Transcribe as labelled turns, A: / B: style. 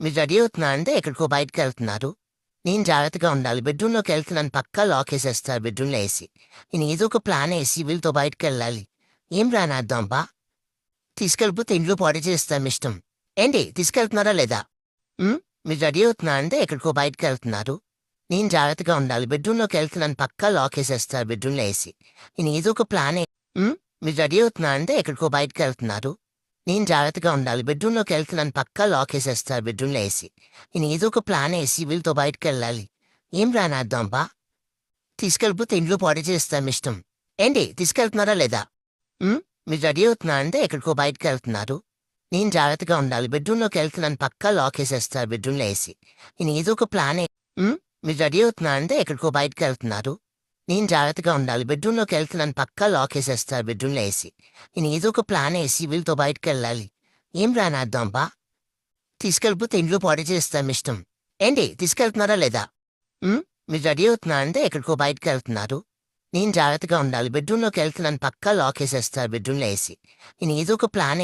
A: మీరు రెడీ అవుతున్నారంటే ఎక్కడికో బయటకెళ్తున్నారు. నేను జాగ్రత్తగా ఉండాలి. బెడ్‌రూమ్‌లోకెళ్తున్నాను పక్కా లాకేసేస్తారు బెడ్‌రూమ్‌లో ఏసి. నేను ఏదో ఒక ప్లానేసి వీళ్ళతో బయటికెళ్ళాలి. ఏం ప్లాన్ ఏద్దాంబా? తీసుకెళ్ళిపోతే ఇంట్లో పాడు చేస్తాం ఇష్టం. ఏంటి తీసుకెళ్తున్నారా లేదా? హ్మ్. మీరు రెడీ అవుతున్నారంటే ఎక్కడికో బయటకెళ్తున్నారు. నేను జాగ్రత్తగా ఉండాలి. బెడ్‌రూమ్‌లోకెళ్తున్నాను పక్కా లాకేసేస్తారు బెడ్‌రూమ్‌లో ఏసి. నేను ఏదో ఒక ప్లానే హ్మ్. మీరు రెడీ అవుతున్నారంటే ఎక్కడికో బయటకెళ్తున్నారు. నేను జాగ్రత్తగా ఉండాలి. బెడ్‌రూమ్‌లోకెళ్తున్నాను పక్కా లాకేసేస్తారు బెడ్‌రూమ్‌లో ఏసి. నేను ఏదో ఒక ప్లానేసి వీళ్ళతో బయటికెళ్ళాలి. ఏం ప్లాన్ ఏద్దాంబా? తీసుకెళ్ళిపోతే ఇంట్లో పాడు చేస్తాం ఇష్టం. ఏంటి తీసుకెళ్తున్నారా లేదా? హ్మ్. మీరు రెడీ అవుతున్నారంటే ఎక్కడికో బయటకెళ్తున్నారు. నేను జాగ్రత్తగా ఉండాలి. బెడ్‌రూమ్‌లోకెళ్తున్నాను పక్కా లాకేసేస్తారు బెడ్‌రూమ్‌లో ఏసి. నేను ఏదో ఒక ప్లానే హ్మ్. మీరు రెడీ అవుతున్నారంటే ఎక్కడికో బయటకెళ్తున్నారు. నేను జాగ్రత్తగా ఉండాలి. బెడ్‌రూమ్‌లోకెళ్తున్నాను పక్కా లాకేసేస్తారు బెడ్‌రూమ్‌లో ఏసి. నేను ఏదో ఒక ప్లానేసి వీళ్ళతో బయటికెళ్ళాలి. ఏం ప్లాన్ ఏద్దాంబా? తీసుకెళ్ళిపోతే ఇంట్లో పాడు చేస్తాం ఇష్టం. ఏంటి తీసుకెళ్తున్నారా లేదా? హ్మ్. మీరు రెడీ అవుతున్నారంటే ఎక్కడికో బయటకెళ్తున్నారు. నేను జాగ్రత్తగా ఉండాలి. బెడ్‌రూమ్‌లోకెళ్తున్నాను పక్కా లాకేసేస్తారు బెడ్‌రూమ్‌లో ఏసి. నేను ఏదో ఒక ప్లానే